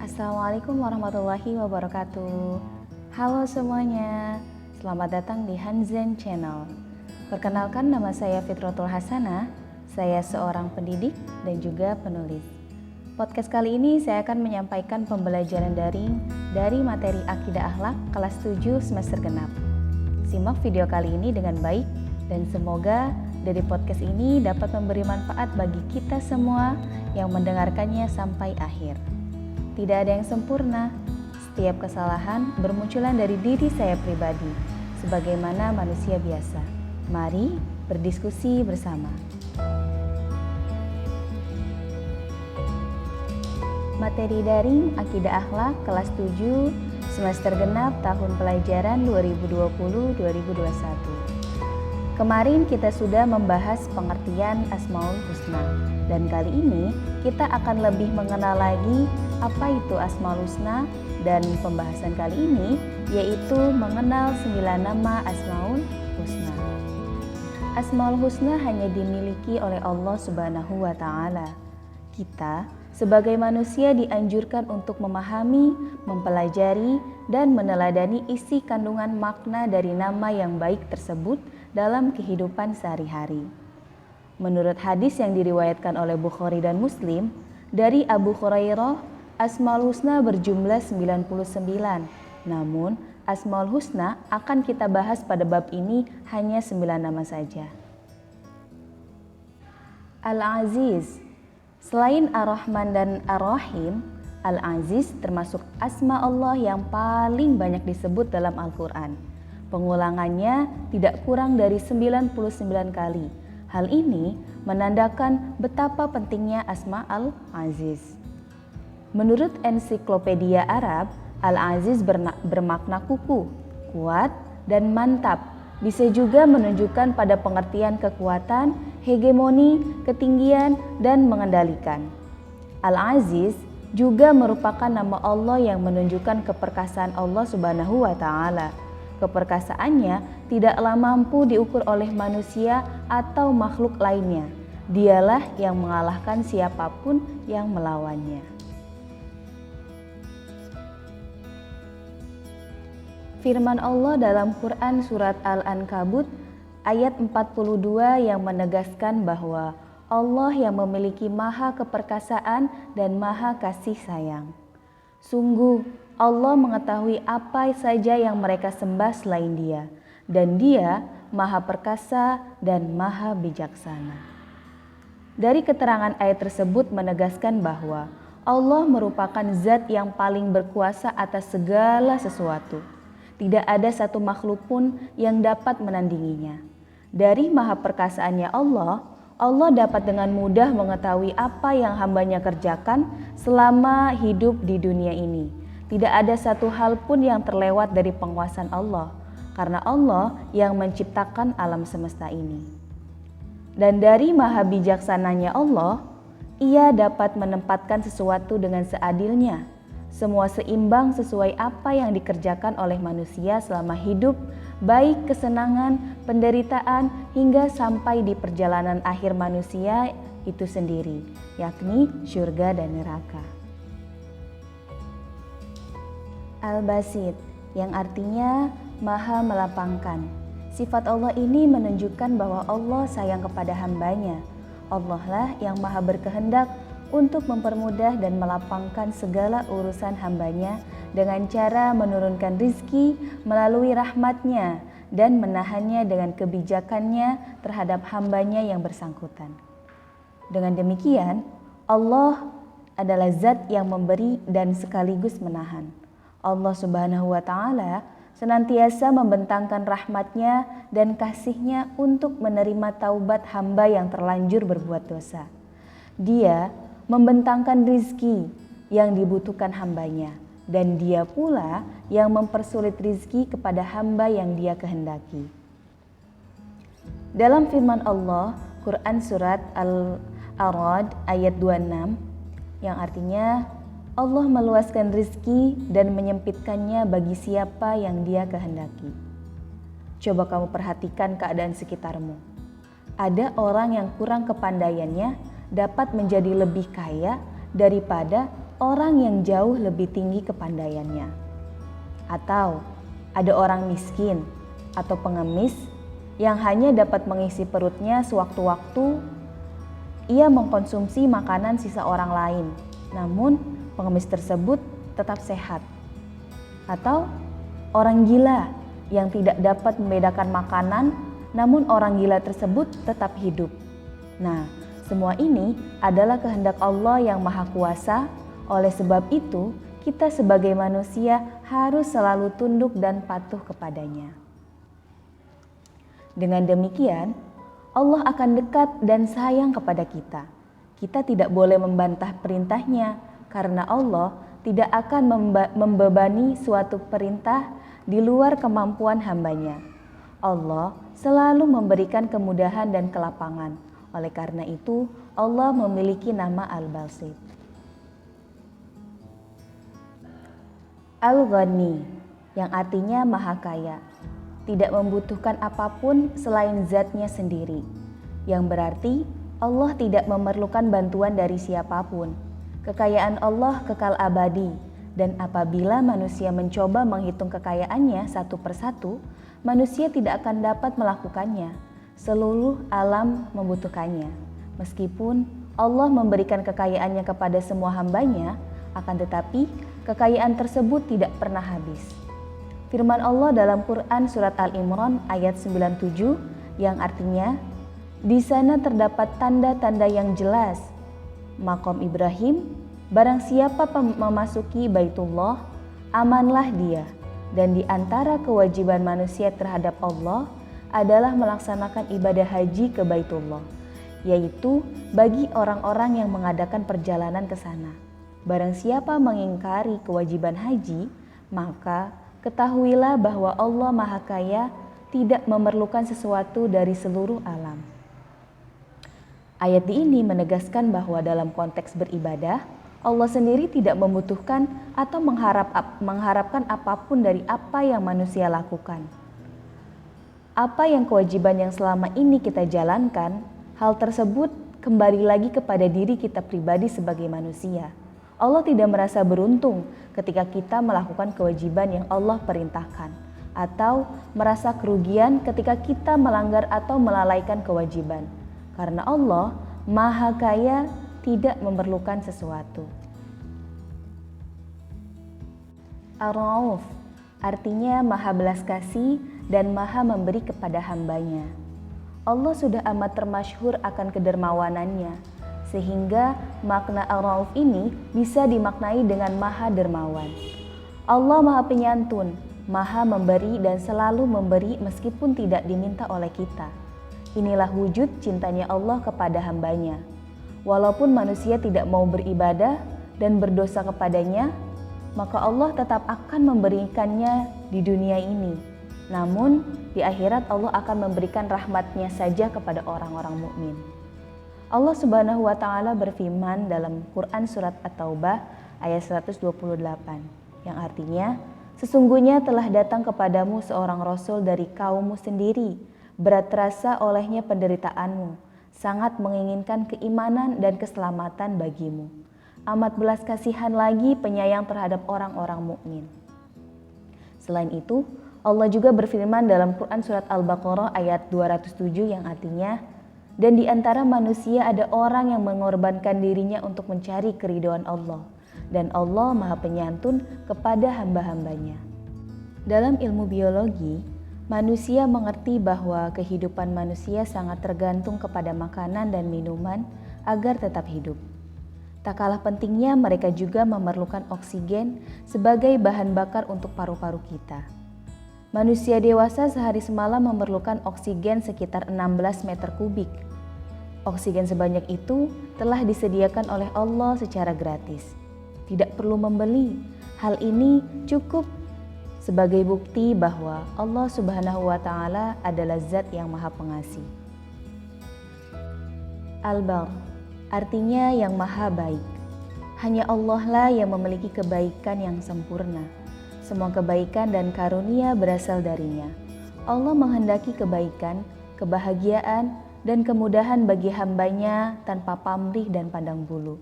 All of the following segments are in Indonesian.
Assalamualaikum warahmatullahi wabarakatuh. Halo semuanya, selamat datang di Hanzen Channel. Perkenalkan, nama saya Fitratul Hasanah. Saya seorang pendidik dan juga penulis. Podcast kali ini saya akan menyampaikan pembelajaran daring dari materi Akidah Akhlak kelas 7 semester genap. Simak video kali ini dengan baik dan semoga dari podcast ini dapat memberi manfaat bagi kita semua yang mendengarkannya sampai akhir. Tidak ada yang sempurna, setiap kesalahan bermunculan dari diri saya pribadi, sebagaimana manusia biasa. Mari berdiskusi bersama. Materi daring Akidah Akhlak kelas 7 semester genap tahun pelajaran 2020-2021. Kemarin kita sudah membahas pengertian Asmaul Husna, dan kali ini kita akan lebih mengenal lagi apa itu Asmaul Husna, dan pembahasan kali ini yaitu mengenal 9 nama Asmaul Husna. Asmaul Husna hanya dimiliki oleh Allah Subhanahu wa Ta'ala. Kita sebagai manusia dianjurkan untuk memahami, mempelajari, dan meneladani isi kandungan makna dari nama yang baik tersebut dalam kehidupan sehari-hari. Menurut hadis yang diriwayatkan oleh Bukhari dan Muslim, dari Abu Hurairah, Asmaul Husna berjumlah 99. Namun, Asmaul Husna akan kita bahas pada bab ini hanya 9 nama saja. Al-Aziz. Selain Ar-Rahman dan Ar-Rahim, Al-Aziz termasuk asma Allah yang paling banyak disebut dalam Al-Quran. Pengulangannya tidak kurang dari 99 kali. Hal ini menandakan betapa pentingnya asma Al-Aziz. Menurut ensiklopedia Arab, Al-Aziz bermakna kukuh, kuat, dan mantap. Bisa juga menunjukkan pada pengertian kekuatan, hegemoni, ketinggian, dan mengendalikan. Al-Aziz juga merupakan nama Allah yang menunjukkan keperkasaan Allah Subhanahu wa Ta'ala. Keperkasaannya tidaklah mampu diukur oleh manusia atau makhluk lainnya. Dialah yang mengalahkan siapapun yang melawannya. Firman Allah dalam Quran surat Al-Ankabut ayat 42 yang menegaskan bahwa Allah yang memiliki maha keperkasaan dan maha kasih sayang. Sungguh Allah mengetahui apa saja yang mereka sembah selain Dia, dan Dia maha perkasa dan maha bijaksana. Dari keterangan ayat tersebut menegaskan bahwa Allah merupakan zat yang paling berkuasa atas segala sesuatu. Tidak ada satu makhluk pun yang dapat menandinginya. Dari maha perkasaannya Allah dapat dengan mudah mengetahui apa yang hambanya kerjakan selama hidup di dunia ini. Tidak ada satu hal pun yang terlewat dari penguasaan Allah, karena Allah yang menciptakan alam semesta ini. Dan dari maha bijaksananya Allah, Ia dapat menempatkan sesuatu dengan seadilnya. Semua seimbang sesuai apa yang dikerjakan oleh manusia selama hidup, baik kesenangan, penderitaan, hingga sampai di perjalanan akhir manusia itu sendiri, yakni syurga dan neraka. Al-Basit, yang artinya maha melapangkan. Sifat Allah ini menunjukkan bahwa Allah sayang kepada hambanya. Allah lah yang maha berkehendak untuk mempermudah dan melapangkan segala urusan hambanya dengan cara menurunkan rizki melalui rahmatnya dan menahannya dengan kebijakannya terhadap hambanya yang bersangkutan. Dengan demikian, Allah adalah zat yang memberi dan sekaligus menahan. Allah Subhanahu wa Ta'ala senantiasa membentangkan rahmatnya dan kasihnya untuk menerima taubat hamba yang terlanjur berbuat dosa. Dia membentangkan rizki yang dibutuhkan hambanya, dan Dia pula yang mempersulit rizki kepada hamba yang Dia kehendaki. Dalam firman Allah, Quran surat Al-A'raf ayat 26, yang artinya Allah meluaskan rizki dan menyempitkannya bagi siapa yang Dia kehendaki. Coba kamu perhatikan keadaan sekitarmu. Ada orang yang kurang kepandaiannya dapat menjadi lebih kaya daripada orang yang jauh lebih tinggi kepandaiannya. Atau ada orang miskin atau pengemis yang hanya dapat mengisi perutnya sewaktu-waktu ia mengkonsumsi makanan sisa orang lain, namun pengemis tersebut tetap sehat. Atau orang gila yang tidak dapat membedakan makanan, namun orang gila tersebut tetap hidup. Nah, semua ini adalah kehendak Allah yang Maha Kuasa. Oleh sebab itu, kita sebagai manusia harus selalu tunduk dan patuh kepadanya. Dengan demikian, Allah akan dekat dan sayang kepada kita. Kita tidak boleh membantah perintahnya karena Allah tidak akan membebani suatu perintah di luar kemampuan hambanya. Allah selalu memberikan kemudahan dan kelapangan. Oleh karena itu, Allah memiliki nama Al-Basit. Al-Ghani, yang artinya Maha Kaya, tidak membutuhkan apapun selain zatnya sendiri, yang berarti Allah tidak memerlukan bantuan dari siapapun. Kekayaan Allah kekal abadi, dan apabila manusia mencoba menghitung kekayaannya satu persatu, manusia tidak akan dapat melakukannya. Seluruh alam membutuhkannya. Meskipun Allah memberikan kekayaannya kepada semua hambanya, akan tetapi kekayaan tersebut tidak pernah habis. Firman Allah dalam Quran surat Al-Imran ayat 97 yang artinya, di sana terdapat tanda-tanda yang jelas. Maqam Ibrahim, barang siapa memasuki Baitullah, amanlah dia. Dan di antara kewajiban manusia terhadap Allah adalah melaksanakan ibadah haji ke Baitullah, yaitu bagi orang-orang yang mengadakan perjalanan ke sana. Barang siapa mengingkari kewajiban haji, maka ketahuilah bahwa Allah Maha Kaya, tidak memerlukan sesuatu dari seluruh alam. Ayat ini menegaskan bahwa dalam konteks beribadah, Allah sendiri tidak membutuhkan atau mengharapkan apapun dari apa yang manusia lakukan. Apa yang kewajiban yang selama ini kita jalankan, hal tersebut kembali lagi kepada diri kita pribadi sebagai manusia. Allah tidak merasa beruntung ketika kita melakukan kewajiban yang Allah perintahkan, atau merasa kerugian ketika kita melanggar atau melalaikan kewajiban, karena Allah Maha Kaya, tidak memerlukan sesuatu. Ar-Rauf artinya Maha Belas Kasih dan Maha Memberi kepada hambanya. Allah sudah amat termasyhur akan kedermawanannya, sehingga makna Ar-Rauf ini bisa dimaknai dengan Maha Dermawan. Allah Maha Penyantun, Maha Memberi dan selalu memberi meskipun tidak diminta oleh kita. Inilah wujud cintanya Allah kepada hambanya. Walaupun manusia tidak mau beribadah dan berdosa kepadanya, maka Allah tetap akan memberikannya di dunia ini. Namun di akhirat Allah akan memberikan rahmatnya saja kepada orang-orang mukmin. Allah Subhanahu wa Ta'ala berfirman dalam Quran surat At-Taubah ayat 128 yang artinya, sesungguhnya telah datang kepadamu seorang rasul dari kaummu sendiri, berat terasa olehnya penderitaanmu, sangat menginginkan keimanan dan keselamatan bagimu. Amat belas kasihan lagi penyayang terhadap orang-orang mukmin. Selain itu, Allah juga berfirman dalam Quran surat Al-Baqarah ayat 207 yang artinya, dan di antara manusia ada orang yang mengorbankan dirinya untuk mencari keridhaan Allah, dan Allah Maha Penyantun kepada hamba-hambanya. Dalam ilmu biologi, manusia mengerti bahwa kehidupan manusia sangat tergantung kepada makanan dan minuman agar tetap hidup. Tak kalah pentingnya mereka juga memerlukan oksigen sebagai bahan bakar untuk paru-paru kita. Manusia dewasa sehari semalam memerlukan oksigen sekitar 16 meter kubik. Oksigen sebanyak itu telah disediakan oleh Allah secara gratis. Tidak perlu membeli. Hal ini cukup sebagai bukti bahwa Allah Subhanahu wa Ta'ala adalah Zat yang Maha Pengasih. Al-Bar artinya yang Maha Baik. Hanya Allah lah yang memiliki kebaikan yang sempurna. Semua kebaikan dan karunia berasal darinya. Allah menghendaki kebaikan, kebahagiaan, dan kemudahan bagi hambanya tanpa pamrih dan pandang bulu.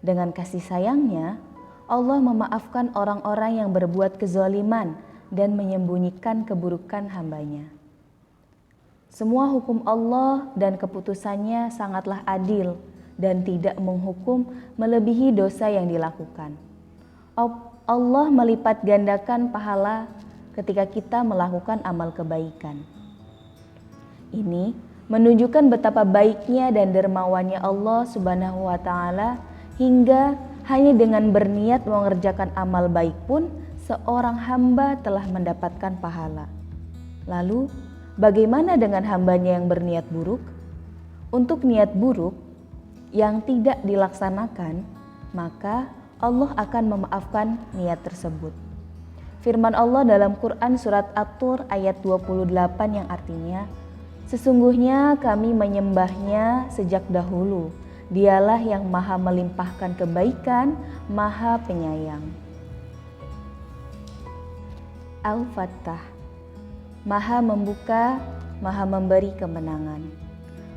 Dengan kasih sayangnya, Allah memaafkan orang-orang yang berbuat kezaliman dan menyembunyikan keburukan hambanya. Semua hukum Allah dan keputusannya sangatlah adil dan tidak menghukum melebihi dosa yang dilakukan. Allah melipat gandakan pahala ketika kita melakukan amal kebaikan. Ini menunjukkan betapa baiknya dan dermawannya Allah Subhanahu wa Ta'ala, hingga hanya dengan berniat mengerjakan amal baik pun seorang hamba telah mendapatkan pahala. Lalu, bagaimana dengan hambanya yang berniat buruk? Untuk niat buruk yang tidak dilaksanakan, maka Allah akan memaafkan niat tersebut. Firman Allah dalam Quran surat At-Tur ayat 28 yang artinya, sesungguhnya kami menyembahnya sejak dahulu. Dialah yang maha melimpahkan kebaikan, maha penyayang. Al-Fattah, maha membuka, maha memberi kemenangan.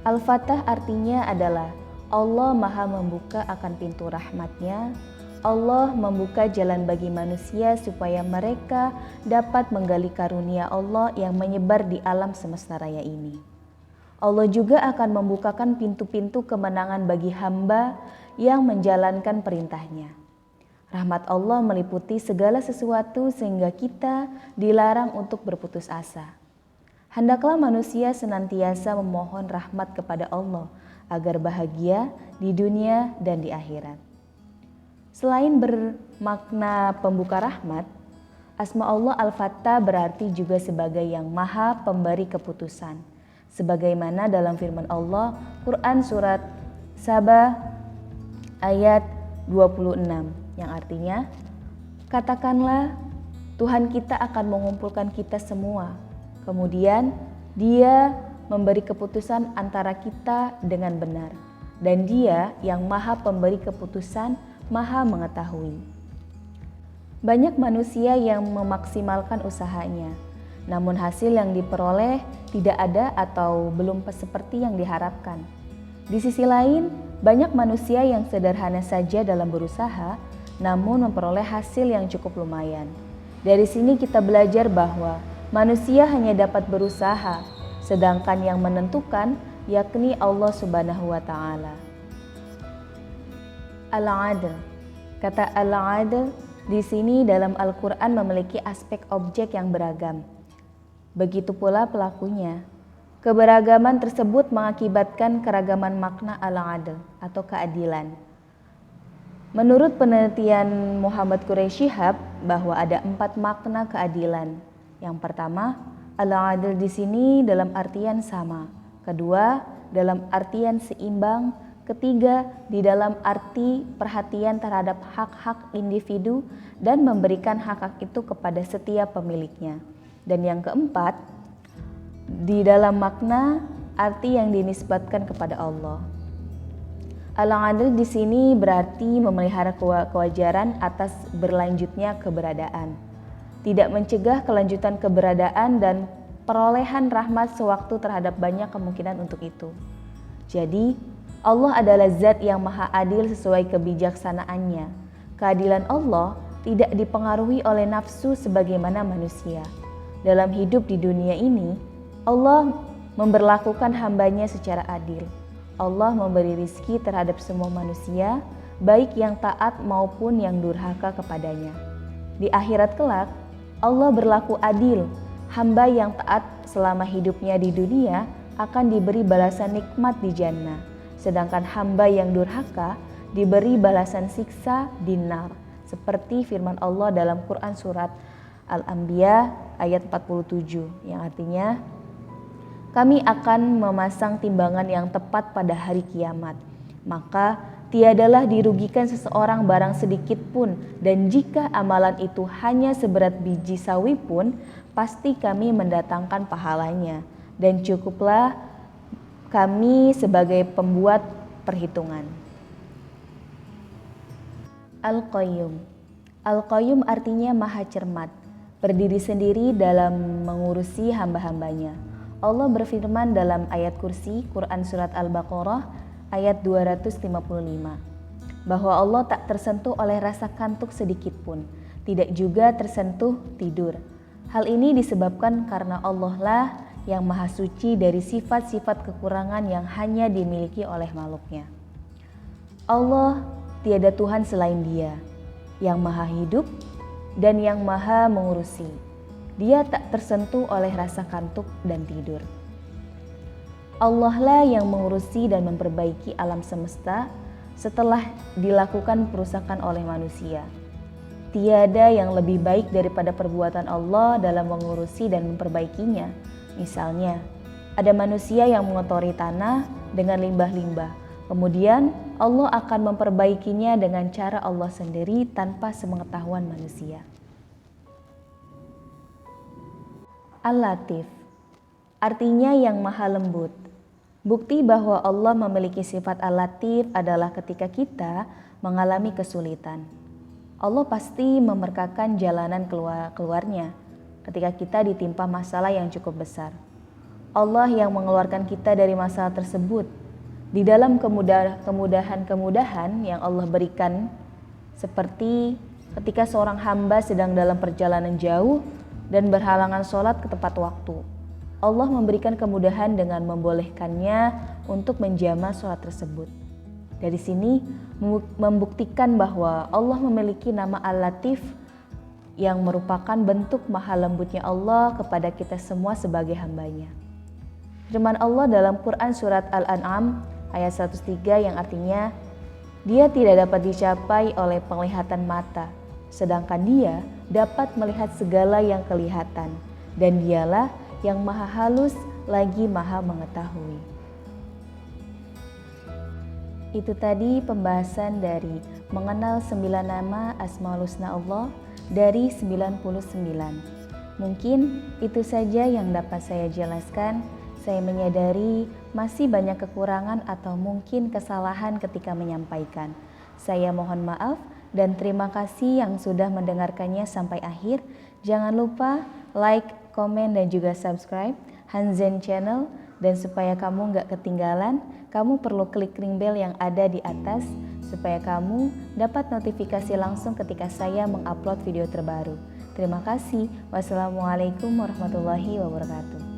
Al-Fattah artinya adalah Allah maha membuka akan pintu rahmatnya. Allah membuka jalan bagi manusia supaya mereka dapat menggali karunia Allah yang menyebar di alam semesta raya ini. Allah juga akan membukakan pintu-pintu kemenangan bagi hamba yang menjalankan perintahnya. Rahmat Allah meliputi segala sesuatu sehingga kita dilarang untuk berputus asa. Hendaklah manusia senantiasa memohon rahmat kepada Allah agar bahagia di dunia dan di akhirat. Selain bermakna pembuka rahmat, asma Allah Al-Fattah berarti juga sebagai yang maha pemberi keputusan. Sebagaimana dalam firman Allah, Quran surat Saba ayat 26 yang artinya, katakanlah Tuhan kita akan mengumpulkan kita semua. Kemudian Dia memberi keputusan antara kita dengan benar. Dan Dia yang maha pemberi keputusan, maha mengetahui. Banyak manusia yang memaksimalkan usahanya, namun hasil yang diperoleh tidak ada atau belum seperti yang diharapkan. Di sisi lain, banyak manusia yang sederhana saja dalam berusaha, namun memperoleh hasil yang cukup lumayan. Dari sini kita belajar bahwa manusia hanya dapat berusaha, sedangkan yang menentukan yakni Allah Subhanahu wa Ta'ala. Al-Adl. Kata Al-Adl di sini dalam Al-Quran memiliki aspek objek yang beragam. Begitu pula pelakunya. Keberagaman tersebut mengakibatkan keragaman makna al-adl atau keadilan. Menurut penelitian Muhammad Quraisy Shihab bahwa ada 4 makna keadilan. Yang pertama, al-adl di sini dalam artian sama. Kedua, dalam artian seimbang. Ketiga, di dalam arti perhatian terhadap hak-hak individu dan memberikan hak-hak itu kepada setiap pemiliknya. Dan yang keempat, di dalam makna arti yang dinisbatkan kepada Allah. Al-adl di sini berarti memelihara kewajaran atas berlanjutnya keberadaan, tidak mencegah kelanjutan keberadaan dan perolehan rahmat sewaktu terhadap banyak kemungkinan untuk itu. Jadi, Allah adalah zat yang maha adil sesuai kebijaksanaannya. Keadilan Allah tidak dipengaruhi oleh nafsu sebagaimana manusia. Dalam hidup di dunia ini, Allah memberlakukan hambanya secara adil. Allah memberi rizki terhadap semua manusia, baik yang taat maupun yang durhaka kepadanya. Di akhirat kelak, Allah berlaku adil. Hamba yang taat selama hidupnya di dunia akan diberi balasan nikmat di jannah. Sedangkan hamba yang durhaka diberi balasan siksa di nar. Seperti firman Allah dalam Quran surat Al-Anbiya ayat 47 yang artinya, kami akan memasang timbangan yang tepat pada hari kiamat. Maka tiadalah dirugikan seseorang barang sedikit pun, dan jika amalan itu hanya seberat biji sawi pun, pasti kami mendatangkan pahalanya. Dan cukuplah kami sebagai pembuat perhitungan. Al-Qayyum. Al-Qayyum artinya maha cermat, berdiri sendiri dalam mengurusi hamba-hambanya. Allah berfirman dalam ayat kursi Quran surat Al-Baqarah ayat 255. bahwa Allah tak tersentuh oleh rasa kantuk sedikit pun, tidak juga tersentuh tidur. Hal ini disebabkan karena Allah lah yang maha suci dari sifat-sifat kekurangan yang hanya dimiliki oleh makhluknya. Allah tiada Tuhan selain Dia, yang maha hidup dan yang maha mengurusi. Dia tak tersentuh oleh rasa kantuk dan tidur. Allah lah yang mengurusi dan memperbaiki alam semesta setelah dilakukan perusakan oleh manusia. Tiada yang lebih baik daripada perbuatan Allah dalam mengurusi dan memperbaikinya. Misalnya, ada manusia yang mengotori tanah dengan limbah-limbah. Kemudian Allah akan memperbaikinya dengan cara Allah sendiri tanpa sepengetahuan manusia. Al-Latif, artinya yang maha lembut. Bukti bahwa Allah memiliki sifat Al-Latif adalah ketika kita mengalami kesulitan. Allah pasti memberkakan jalanan keluarnya ketika kita ditimpa masalah yang cukup besar. Allah yang mengeluarkan kita dari masalah tersebut. Di dalam kemudahan-kemudahan yang Allah berikan, seperti ketika seorang hamba sedang dalam perjalanan jauh dan berhalangan sholat ke tepat waktu. Allah memberikan kemudahan dengan membolehkannya untuk menjama sholat tersebut. Dari sini membuktikan bahwa Allah memiliki nama Al-Latif yang merupakan bentuk maha lembutnya Allah kepada kita semua sebagai hambanya. Firman Allah dalam Quran surat Al-An'am ayat 103 yang artinya, Dia tidak dapat dicapai oleh penglihatan mata, sedangkan Dia dapat melihat segala yang kelihatan, dan Dialah yang maha halus lagi maha mengetahui. Itu tadi pembahasan dari mengenal 9 nama Asmaul Husna Allah dari 99. Mungkin itu saja yang dapat saya jelaskan. Saya menyadari masih banyak kekurangan atau mungkin kesalahan ketika menyampaikan. Saya mohon maaf dan terima kasih yang sudah mendengarkannya sampai akhir. Jangan lupa like, komen, dan juga subscribe Hanzen Channel. Dan supaya kamu gak ketinggalan, kamu perlu klik ring bell yang ada di atas supaya kamu dapat notifikasi langsung ketika saya mengupload video terbaru. Terima kasih. Wassalamualaikum warahmatullahi wabarakatuh.